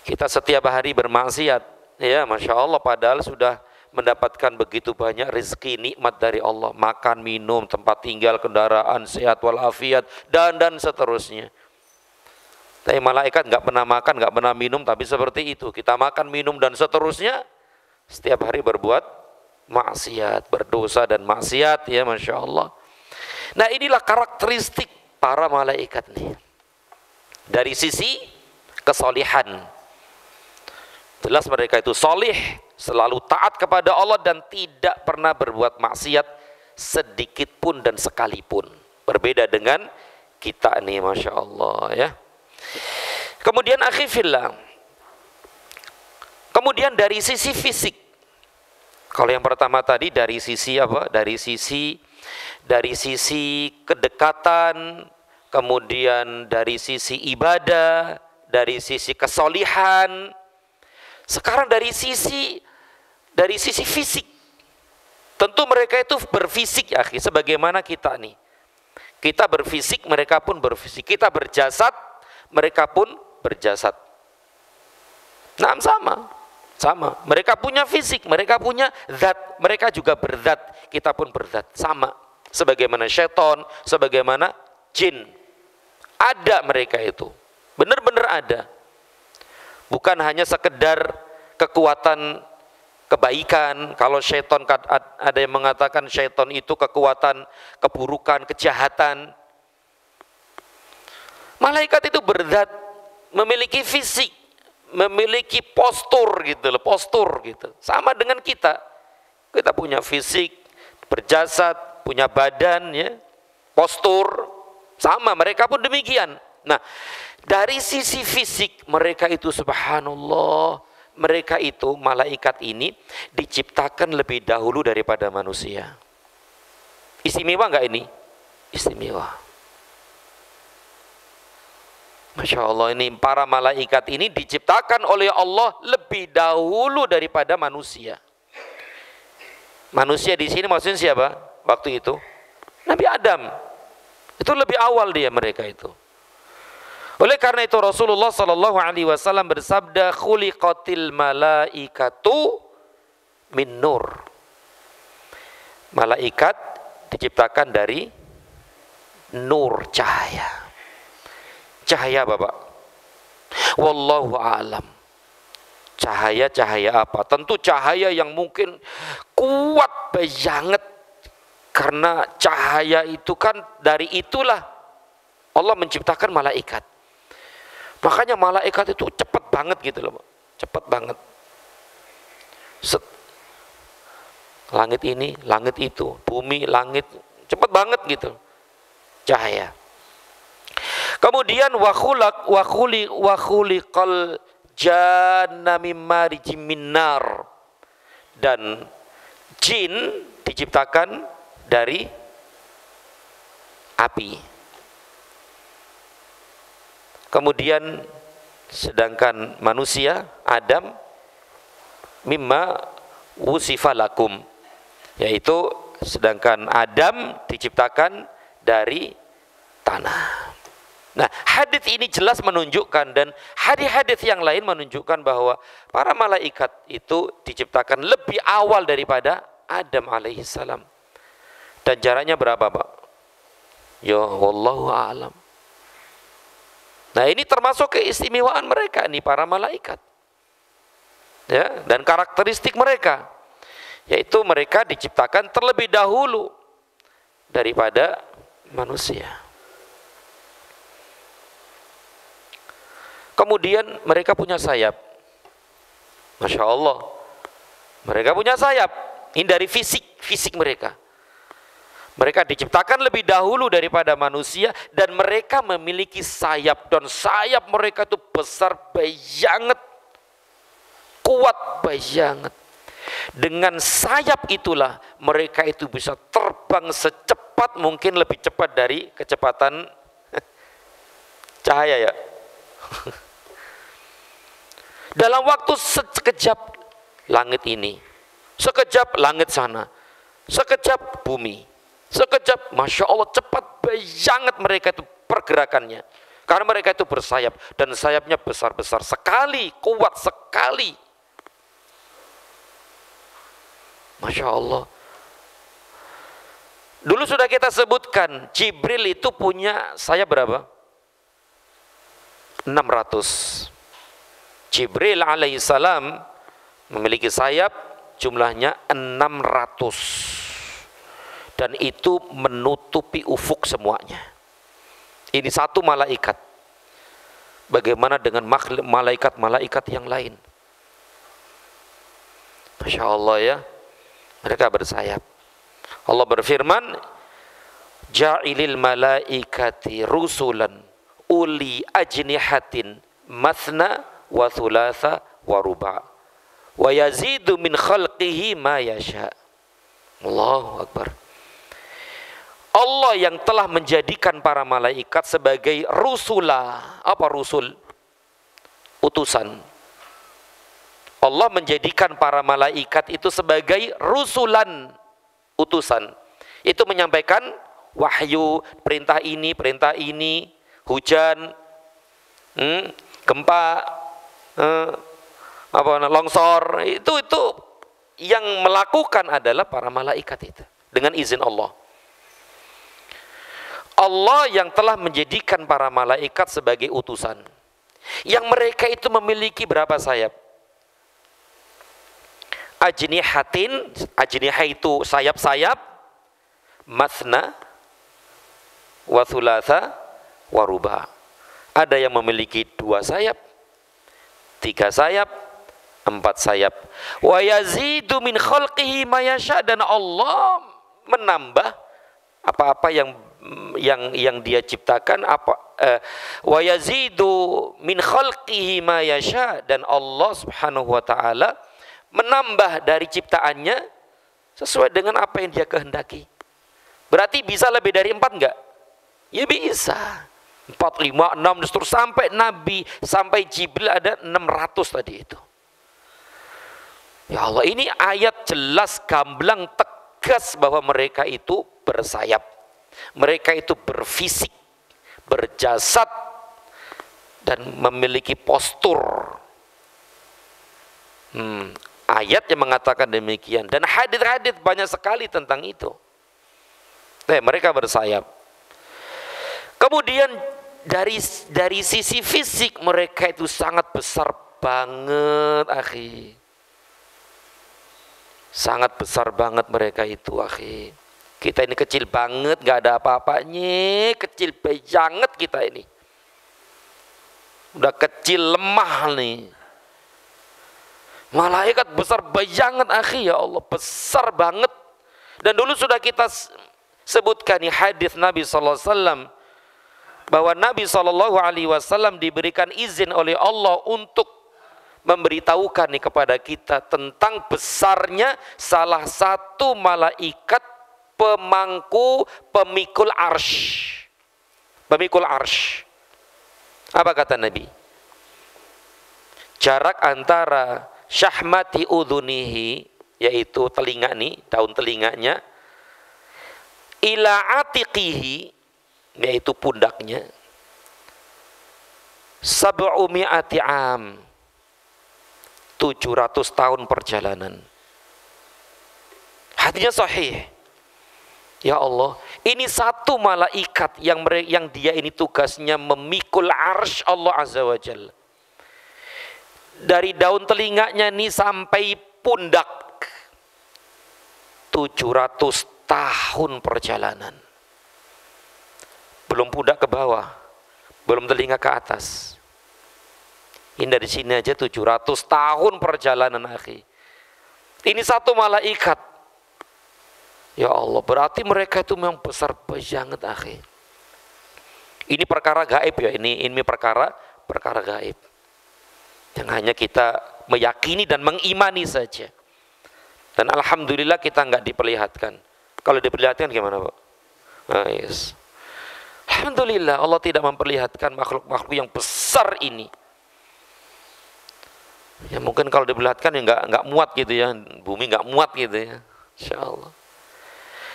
Kita setiap hari bermaksiat, ya Masya Allah, padahal sudah mendapatkan begitu banyak rezeki nikmat dari Allah, makan, minum, tempat tinggal, kendaraan, sehat walafiat, dan seterusnya. Tapi malaikat nggak pernah makan, nggak pernah minum, tapi seperti itu. Kita makan, minum, dan seterusnya, setiap hari berbuat maksiat, berdosa dan maksiat, ya Masya Allah. Nah, inilah karakteristik para malaikat nih. Dari sisi kesolihan, jelas mereka itu solih, selalu taat kepada Allah dan tidak pernah berbuat maksiat sedikit pun dan sekalipun. Berbeda dengan kita nih, Masya Allah ya. Kemudian akhifillah. Kemudian dari sisi fisik. Kalau yang pertama tadi dari sisi apa? Dari sisi kedekatan, kemudian dari sisi ibadah, dari sisi kesolihan. Sekarang dari sisi fisik. Tentu mereka itu berfisik ya, sebagaimana kita nih. Kita berfisik, mereka pun berfisik. Kita berjasad, mereka pun berjasad. Nah, sama. Mereka punya fisik, mereka punya zat, mereka juga berzat, kita pun berzat, sama. Sebagaimana syaitan, sebagaimana jin. Ada mereka itu. Benar-benar ada. Bukan hanya sekedar kekuatan kebaikan. Kalau syaitan, ada yang mengatakan syaitan itu kekuatan keburukan, kejahatan. Malaikat itu berzat, memiliki fisik, memiliki postur gitu. Sama dengan kita. Kita punya fisik, berjasad, punya badan ya, postur, sama, mereka pun demikian. Nah, dari sisi fisik mereka itu subhanallah, mereka itu malaikat ini diciptakan lebih dahulu daripada manusia. Istimewa enggak ini? Istimewa. Masya Allah, ini para malaikat ini diciptakan oleh Allah lebih dahulu daripada manusia. Manusia di sini maksudnya siapa? Waktu itu Nabi Adam. Itu lebih awal mereka itu. Oleh karena itu Rasulullah sallallahu alaihi wasallam bersabda, khuliqatil malaikatu min nur. Malaikat diciptakan dari nur, cahaya. Cahaya Bapak. Wallahu a'lam. Cahaya-cahaya apa? Tentu cahaya yang mungkin kuat banget. Karena cahaya itu kan dari itulah Allah menciptakan malaikat. Makanya malaikat itu cepat banget gitu loh. Cepat banget. Langit ini, langit itu, bumi, langit, cepat banget gitu. Cahaya. Kemudian wa khuliqal janna mim marijim minnar, dan jin diciptakan dari api. Kemudian sedangkan manusia Adam mimma wusifa lakum, yaitu sedangkan Adam diciptakan dari tanah. Nah, hadis ini jelas menunjukkan, dan hadis-hadis yang lain menunjukkan bahwa para malaikat itu diciptakan lebih awal daripada Adam alaihissalam. Dan jaraknya berapa, Pak? Ya, wallahu a'lam. Nah, ini termasuk keistimewaan mereka nih, para malaikat. Ya, dan karakteristik mereka, yaitu mereka diciptakan terlebih dahulu daripada manusia. Kemudian mereka punya sayap. Masya Allah, mereka punya sayap. Ini dari fisik mereka. Mereka diciptakan lebih dahulu daripada manusia, dan mereka memiliki sayap, dan sayap mereka itu besar banget, kuat banget. Dengan sayap itulah mereka itu bisa terbang secepat mungkin, lebih cepat dari kecepatan cahaya ya. Dalam waktu sekejap langit ini, sekejap langit sana, sekejap bumi, sekejap, Masya Allah, cepat banget mereka itu pergerakannya. Karena mereka itu bersayap, dan sayapnya besar-besar sekali, kuat sekali. Masya Allah. Dulu sudah kita sebutkan, Jibril itu punya sayap berapa? 600. Jibril alaihissalam memiliki sayap jumlahnya 600, dan itu menutupi ufuk semuanya. Ini satu malaikat. Bagaimana dengan malaikat-malaikat yang lain? Masya Allah ya, mereka bersayap. Allah berfirman, ja'ilil malaikati rusulan uli ajnihatin mathna wa thulatha wa ruba' wa yazidu min khalqihi ma yasha. Allahu Akbar. Allah yang telah menjadikan para malaikat sebagai rusula. Apa rusul? Utusan. Allah menjadikan para malaikat itu sebagai rusulan, utusan. Itu menyampaikan wahyu, perintah ini, hujan, gempa, longsor, itu yang melakukan adalah para malaikat itu dengan izin Allah. Allah yang telah menjadikan para malaikat sebagai utusan, yang mereka itu memiliki berapa sayap? Ajnihatin, ajnihah itu sayap-sayap, mathna wa thulatha wa ruba'. Ada yang memiliki 2 sayap, 3 sayap, 4 sayap. Wa yazidu min khalqihi ma yasha, dan Allah menambah apa-apa yang dia ciptakan, wa yazidu min khalqihi ma yasha, dan Allah Subhanahu wa taala menambah dari ciptaannya sesuai dengan apa yang dia kehendaki. Berarti bisa lebih dari 4 enggak? Ya bisa. 4, 5, 6 terus sampai Nabi, sampai Jibril ada 600 tadi itu. Ya Allah, ini ayat jelas gamblang tegas bahwa mereka itu bersayap. Mereka itu berfisik, berjasad, dan memiliki postur. Ayat yang mengatakan demikian, dan hadits-hadits banyak sekali tentang itu. Mereka bersayap. Kemudian dari sisi fisik mereka itu sangat besar banget, akhi. Sangat besar banget mereka itu, akhi. Kita ini kecil banget, gak ada apa-apanya, kecil banget kita ini. Udah kecil lemah nih. Malaikat besar banget, akhi, ya Allah, besar banget. Dan dulu sudah kita sebutkan nih hadis Nabi SAW, bahwa Nabi SAW diberikan izin oleh Allah untuk memberitahukan nih kepada kita tentang besarnya salah satu malaikat pemikul arsy. Pemikul arsy. Apa kata Nabi? Jarak antara syahmati udhunihi, yaitu telinga nih, daun telinganya, ila atiqihi, yaitu pundaknya, 700 am, 700 tahun perjalanan. Hadisnya sahih. Ya Allah, ini satu malaikat yang dia ini tugasnya memikul arsy Allah Azza wa Jalla. Dari daun telinganya nih sampai pundak, 700 tahun perjalanan. Belum pundak ke bawah, belum telinga ke atas. Ini dari sini aja 700 tahun perjalanan, akhi. Ini satu malaikat. Ya Allah, berarti mereka itu memang besar banget, akhi. Ini perkara gaib ya, ini perkara gaib yang hanya kita meyakini dan mengimani saja. Dan alhamdulillah kita nggak diperlihatkan. Kalau diperlihatkan gimana, Pak? Nah, yes. Alhamdulillah Allah tidak memperlihatkan makhluk-makhluk yang besar ini. Ya mungkin kalau diperlihatkan ya nggak muat gitu ya, bumi nggak muat gitu ya, insya Allah.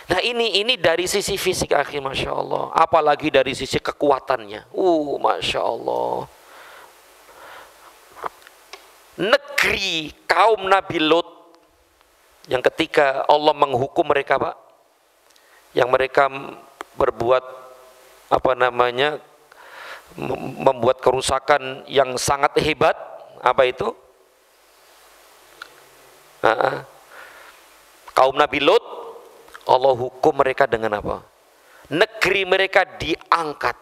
Nah ini dari sisi fisik, akhi, masya Allah. Apalagi dari sisi kekuatannya, masya Allah. Negeri kaum Nabi Lut yang ketika Allah menghukum mereka, Pak, yang mereka berbuat membuat kerusakan yang sangat hebat. Apa itu? Kaum Nabi Lut, Allah hukum mereka dengan apa? Negeri mereka diangkat.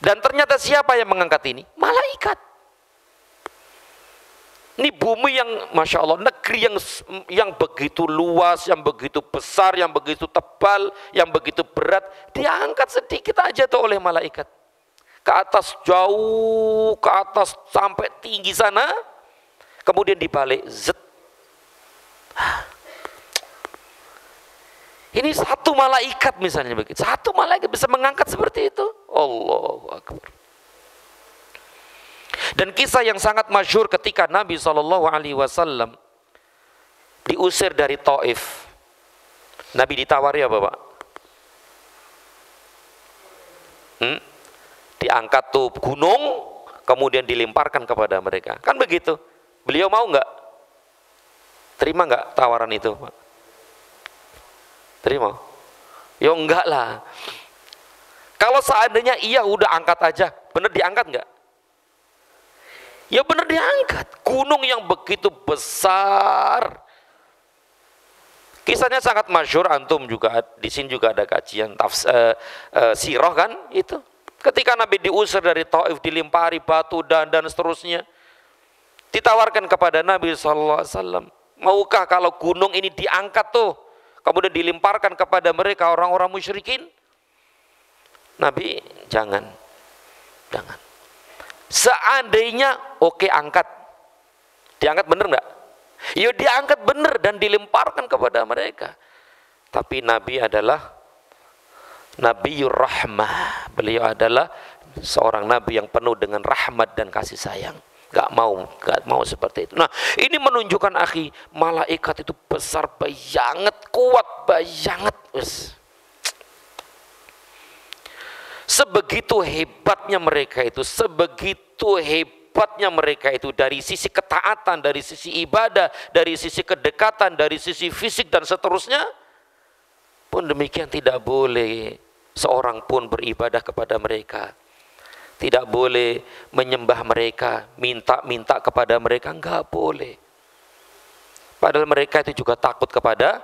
Dan ternyata siapa yang mengangkat ini? Malaikat. Ini bumi yang masya Allah, negeri yang begitu luas, yang begitu besar, yang begitu tebal, yang begitu berat, diangkat sedikit aja tuh oleh malaikat. Ke atas, jauh ke atas sampai tinggi sana, kemudian dibalik, zet. Ini satu malaikat misalnya begitu, satu malaikat bisa mengangkat seperti itu. Allahu Akbar. Dan kisah yang sangat masyhur ketika Nabi SAW diusir dari Taif. Nabi ditawari apa, Pak? Diangkat tuh gunung, kemudian dilemparkan kepada mereka. Kan begitu. Beliau mau nggak? Terima nggak tawaran itu, Pak? Terima? Ya enggak lah. Kalau seandainya iya udah angkat aja, bener diangkat nggak? Ya bener diangkat. Gunung yang begitu besar. Kisahnya sangat masyhur, antum juga di sini juga ada kajian sirah kan itu. Ketika Nabi diusir dari Taif, dilempari batu dan seterusnya, ditawarkan kepada Nabi SAW, maukah kalau gunung ini diangkat tuh, kemudian dilemparkan kepada mereka orang-orang musyrikin? Nabi, jangan. Seandainya oke, angkat. Diangkat bener nggak? Ya diangkat bener dan dilemparkan kepada mereka. Tapi Nabi adalah Nabiyur Rahmah. Beliau adalah seorang Nabi yang penuh dengan rahmat dan kasih sayang. Gak mau seperti itu. Nah, ini menunjukkan, akhi, malaikat itu besar banget, kuat banget. Sebegitu hebatnya mereka itu, dari sisi ketaatan, dari sisi ibadah, dari sisi kedekatan, dari sisi fisik dan seterusnya. Pun demikian tidak boleh seorang pun beribadah kepada mereka Tidak boleh menyembah mereka, minta-minta kepada mereka, enggak boleh. Padahal mereka itu juga takut kepada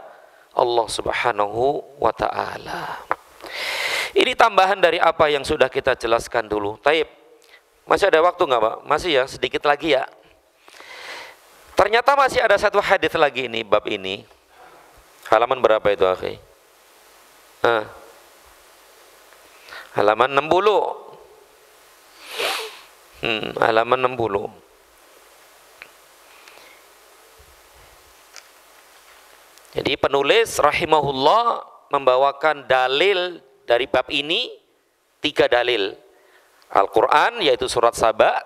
Allah Subhanahu wa ta'ala. Ini tambahan dari apa yang sudah kita jelaskan dulu. Taib. Masih ada waktu enggak, Pak? Masih ya, sedikit lagi ya. Ternyata masih ada satu hadis lagi ini, bab ini. Halaman berapa itu, akhi? Halaman 60. Halaman 60. Jadi penulis rahimahullah membawakan dalil dari bab ini, 3 dalil. Al-Quran yaitu surat Saba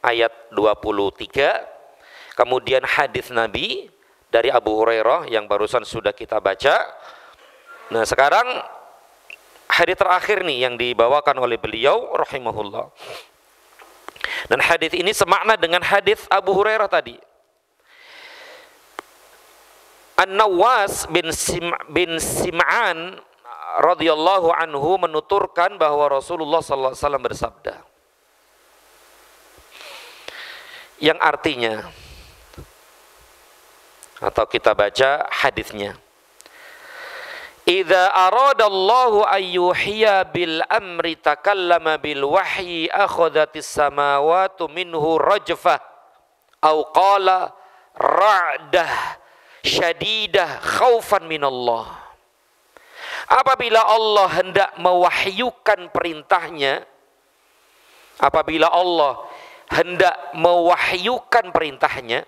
ayat 23, kemudian hadis Nabi dari Abu Hurairah yang barusan sudah kita baca. Nah sekarang hadis terakhir nih yang dibawakan oleh beliau rahimahullah. Dan hadis ini semakna dengan hadis Abu Hurairah tadi. An-Nawas bin Sim'an radhiyallahu anhu menuturkan bahwa Rasulullah sallallahu alaihi wasallam bersabda, yang artinya, atau kita baca hadisnya, idza aradallahu ayyuhiya bil amri takallama bil wahyi akhadhatis samawati minhu rajfah au qala ra'dah syadidah khaufan minallah. Apabila Allah hendak mewahyukan perintahnya, apabila Allah hendak mewahyukan perintahnya,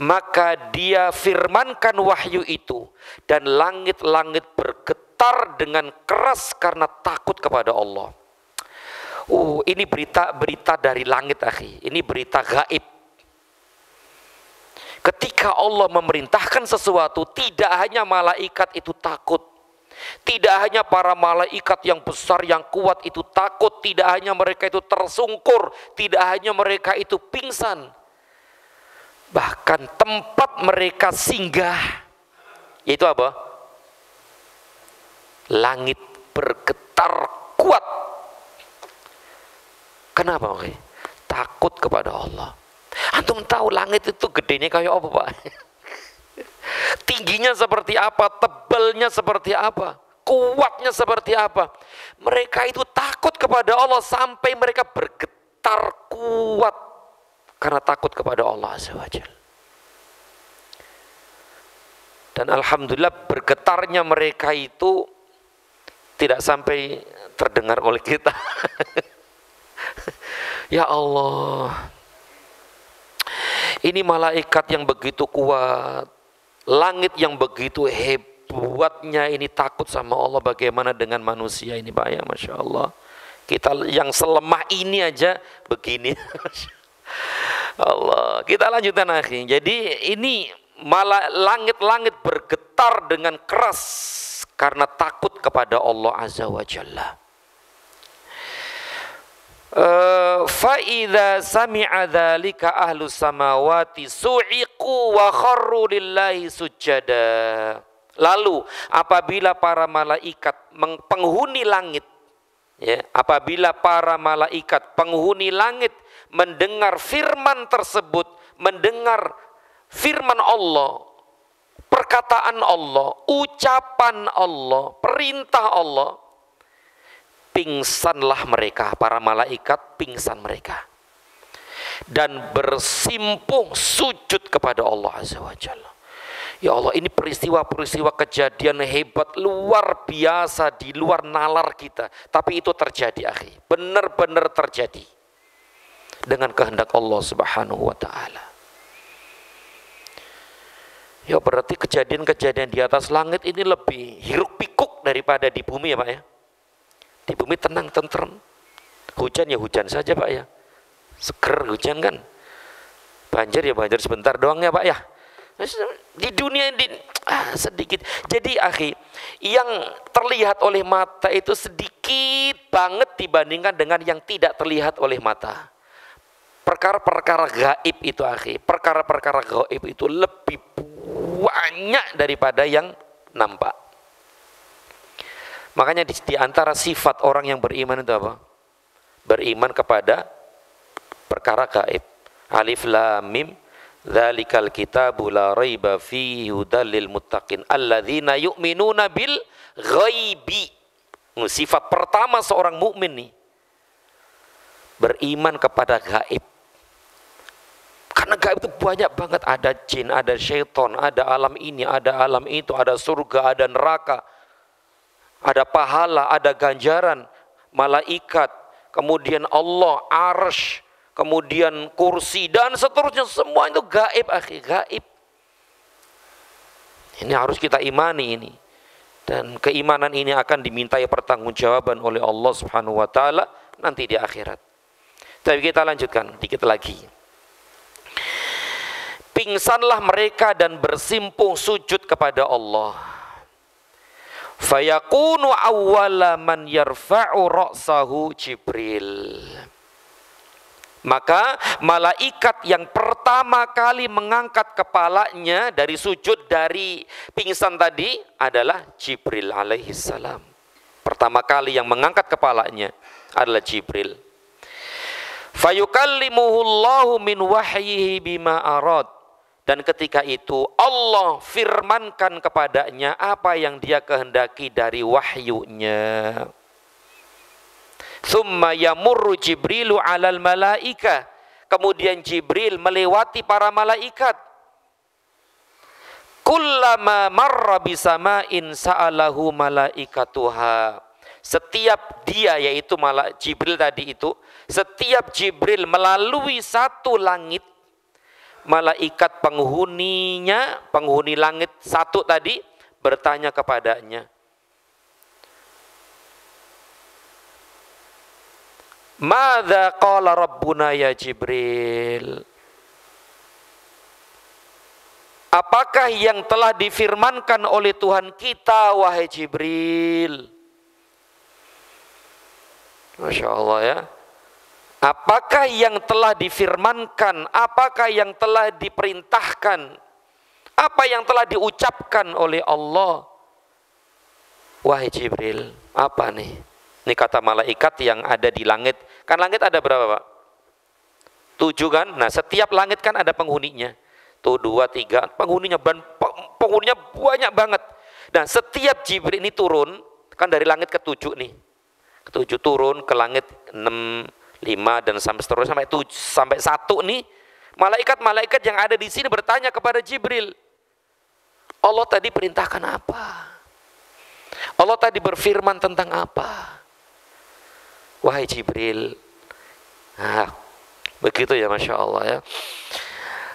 maka dia firmankan wahyu itu dan langit-langit bergetar dengan keras karena takut kepada Allah. Ini berita dari langit, akhi. Ini berita gaib. Ketika Allah memerintahkan sesuatu, tidak hanya malaikat itu takut, tidak hanya para malaikat yang besar yang kuat itu takut, tidak hanya mereka itu tersungkur, tidak hanya mereka itu pingsan, bahkan tempat mereka singgah, yaitu apa? Langit bergetar kuat. Kenapa? Takut kepada Allah. Antum tahu langit itu gedenya kayak apa, Pak? Tingginya seperti apa, tebalnya seperti apa, kuatnya seperti apa. Mereka itu takut kepada Allah sampai mereka bergetar kuat karena takut kepada Allah Azza wa Jalla. Dan alhamdulillah bergetarnya mereka itu tidak sampai terdengar oleh kita. Ya Allah, ini malaikat yang begitu kuat, langit yang begitu hebatnya ini takut sama Allah. Bagaimana dengan manusia ini, Pak ya? Masya Allah, kita yang selemah ini aja begini. Allah, kita lanjutkan, akhi. Jadi ini malah langit-langit bergetar dengan keras karena takut kepada Allah Azza wa Jalla. Fa'idha sami'a dhalika ahlus samawati su'iqu wa kharru lillahi sujada. Lalu apabila para malaikat penghuni langit, ya, apabila para malaikat penghuni langit mendengar firman tersebut, mendengar firman Allah, perkataan Allah, ucapan Allah, perintah Allah, pingsanlah mereka, para malaikat pingsan mereka dan bersimpuh sujud kepada Allah Azza wa Jalla. Ya Allah, ini peristiwa-peristiwa kejadian hebat luar biasa di luar nalar kita, tapi itu terjadi, akhi, benar-benar terjadi dengan kehendak Allah Subhanahu wa ta'ala. Ya berarti kejadian-kejadian di atas langit ini lebih hiruk pikuk daripada di bumi ya, Pak ya. Di bumi tenang, tentrem. Hujan ya hujan saja, Pak ya. Seger hujan kan. Banjir ya banjir sebentar doang ya, Pak ya. Di dunia ini sedikit. Jadi akhi, yang terlihat oleh mata itu sedikit banget dibandingkan dengan yang tidak terlihat oleh mata. Perkara-perkara gaib itu, akhi, perkara-perkara gaib itu lebih banyak daripada yang nampak. Makanya di antara sifat orang yang beriman itu apa? beriman kepada perkara gaib. Alif lam mim dzalikal kitabu la raiba fihi hudal lil muttaqin alladzina yu'minuna bil ghaibi. Sifat pertama seorang mukmin nih, beriman kepada gaib. Karena gaib itu banyak banget, ada jin, ada syaitan, ada alam ini, ada alam itu, ada surga, ada neraka, ada pahala, ada ganjaran, malaikat, kemudian Allah, arsy, kemudian kursi, dan seterusnya. Semua itu gaib, akhi, gaib. Ini harus kita imani ini. Dan keimanan ini akan dimintai pertanggungjawaban oleh Allah Subhanahu wa taala nanti di akhirat. Tapi kita lanjutkan dikit lagi. Pingsanlah mereka dan bersimpuh sujud kepada Allah. Fayakunu awwala man yarfa'u ra'sahu Jibril. Maka malaikat yang pertama kali mengangkat kepalanya dari sujud, dari pingsan tadi adalah Jibril alaihi salam. Pertama kali yang mengangkat kepalanya adalah Jibril. Fayukallimuhullahu min wahyihi bima arad. Dan ketika itu Allah firmankan kepadanya apa yang dia kehendaki dari wahyunya. Thumma yamurru Jibrilu alal malaika. Kemudian Jibril melewati para malaikat. Kullama marra bisama'in sa'alahu malaikatuha. Setiap dia, yaitu Jibril tadi itu, setiap Jibril melalui satu langit, malaikat penghuni langit satu tadi bertanya kepadanya, Madza qala rabbuna ya Jibril? Apakah yang telah difirmankan oleh Tuhan kita wahai Jibril? Masya Allah ya. Apakah yang telah difirmankan? Apakah yang telah diperintahkan? Apa yang telah diucapkan oleh Allah? Wahai Jibril, apa nih? Ini kata malaikat yang ada di langit. Kan langit ada berapa Pak? 7 kan? Nah setiap langit kan ada penghuninya. Tuh 2, 3, penghuninya banyak banget. Nah setiap Jibril ini turun, kan dari langit ke-7 nih. Ke-7 turun ke langit 6, 5 dan sampai seterusnya sampai 1 nih, malaikat-malaikat yang ada di sini bertanya kepada Jibril, Allah tadi perintahkan apa? Allah tadi berfirman tentang apa? Wahai Jibril. Nah, begitu ya, Masya Allah ya.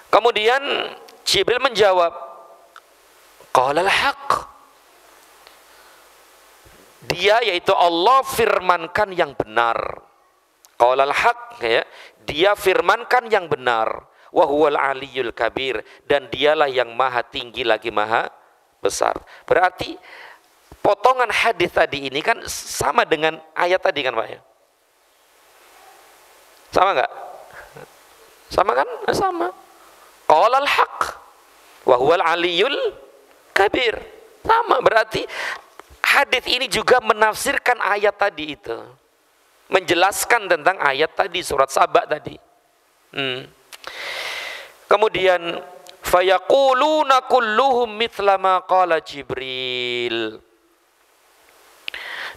Kemudian Jibril menjawab, Qalal haq. Dia, yaitu Allah, firmankan yang benar. Qalal haq, ya, dia firmankan yang benar. Wa huwal aliyyul kabir, dan dialah yang maha tinggi lagi maha besar. Berarti potongan hadis tadi ini kan sama dengan ayat tadi kan Pak ya? Sama enggak? Sama kan? Sama. Qalal haq wa huwal aliyyul kabir. Sama, berarti hadis ini juga menafsirkan ayat tadi itu. Menjelaskan tentang ayat tadi, surat Saba tadi. Kemudian fayaquluna kulluhum mithla ma qala Jibril.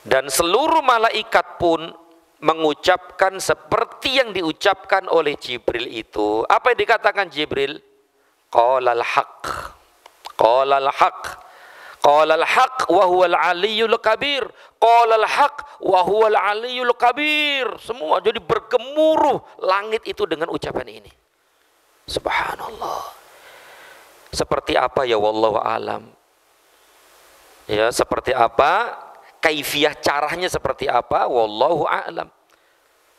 Dan seluruh malaikat pun mengucapkan seperti yang diucapkan oleh Jibril itu. Apa yang dikatakan Jibril? Qalal haq. Qalal haq. Qalal haq wa huwal aliyyul kabir. Qalal haq wa huwal aliyyul kabir. Semua jadi bergemuruh langit itu dengan ucapan ini. Subhanallah. Seperti apa ya wallahu alam. Ya, seperti apa? Kaifiyah caranya seperti apa? Wallahu a'lam.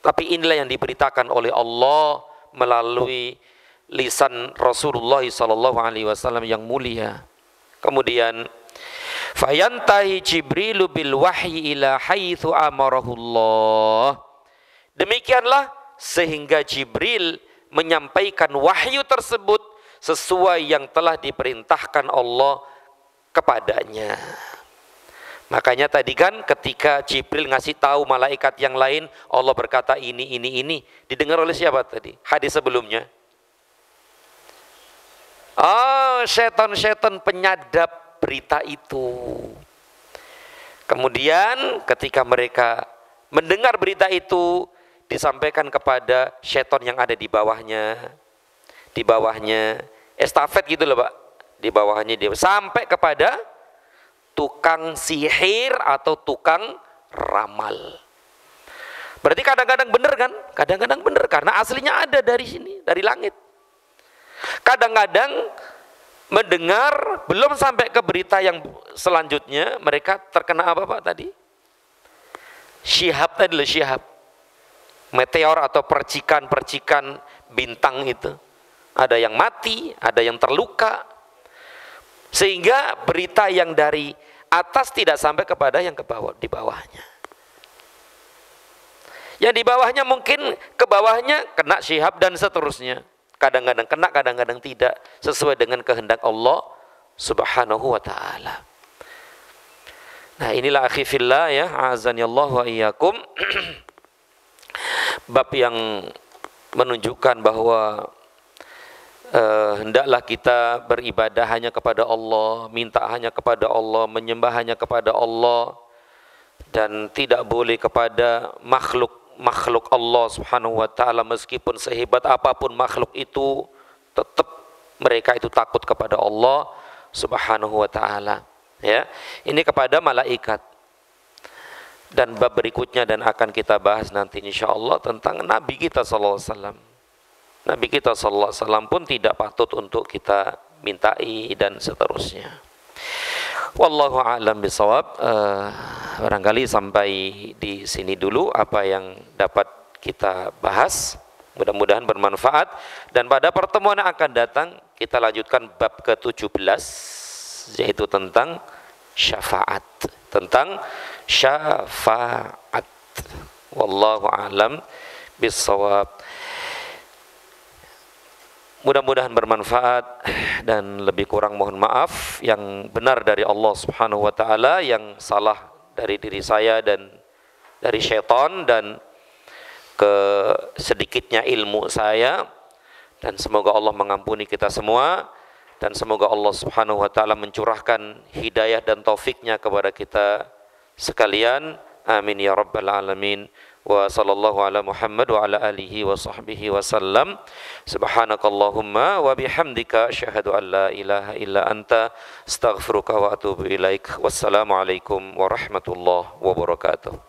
Tapi inilah yang diberitakan oleh Allah melalui lisan Rasulullah SAW yang mulia. Kemudian fayantahi Jibrilu bil wahyi ila haitsu amarahullah. Demikianlah sehingga Jibril menyampaikan wahyu tersebut sesuai yang telah diperintahkan Allah kepadanya. Makanya tadi kan ketika Jibril ngasih tahu malaikat yang lain, Allah berkata ini. Didengar oleh siapa tadi? Hadis sebelumnya. Oh, setan-setan penyadap berita itu. Kemudian ketika mereka mendengar berita itu, disampaikan kepada setan yang ada di bawahnya. Di bawahnya, estafet gitu loh Pak. Di bawahnya dia sampai kepada tukang sihir atau tukang ramal. Berarti kadang-kadang benar kan? Kadang-kadang benar karena aslinya ada dari sini, dari langit. Kadang-kadang mendengar belum sampai ke berita yang selanjutnya, mereka terkena apa Pak tadi? Syihab tadi loh, syihab. Meteor atau percikan-percikan bintang itu. Ada yang mati, ada yang terluka. Sehingga berita yang dari atas tidak sampai kepada yang ke bawah, di bawahnya. Yang di bawahnya mungkin ke bawahnya kena syihab dan seterusnya. Kadang-kadang kena, kadang-kadang tidak, sesuai dengan kehendak Allah Subhanahu wa ta'ala. Nah, inilah akhi fillah ya, azanillahu wa iyyakum. Bab yang menunjukkan bahwa hendaklah kita beribadah hanya kepada Allah, minta hanya kepada Allah, menyembah hanya kepada Allah, dan tidak boleh kepada makhluk Allah Subhanahu wa ta'ala. Meskipun sehebat apapun makhluk itu, tetap mereka itu takut kepada Allah Subhanahu wa ta'ala. Ya, ini kepada malaikat. Dan bab berikutnya dan akan kita bahas nanti insyaallah tentang Nabi kita sallallahu alaihi wasallam. Nabi kita sallallahu alaihi wasallam pun tidak patut untuk kita mintai dan seterusnya. Wallahu a'lam bishawab. Barangkali sampai di sini dulu apa yang dapat kita bahas. Mudah-mudahan bermanfaat, dan pada pertemuan yang akan datang kita lanjutkan bab ke-17, yaitu tentang syafaat, wallahu a'lam bishawab. Mudah-mudahan bermanfaat, dan lebih kurang mohon maaf. Yang benar dari Allah Subhanahu wa ta'ala, yang salah dari diri saya dan dari syaitan dan sedikitnya ilmu saya. Dan semoga Allah mengampuni kita semua, dan semoga Allah Subhanahu wa ta'ala mencurahkan hidayah dan taufiknya kepada kita sekalian. Amin ya rabbal alamin. Wa sallallahu ala Muhammad wa ala alihi wa sahbihi wa sallam. Subhanakallahumma wa bihamdika asyhadu an la ilaha illa anta astaghfiruka wa atubu ilaik. Wassalamu alaikum warahmatullahi wabarakatuh.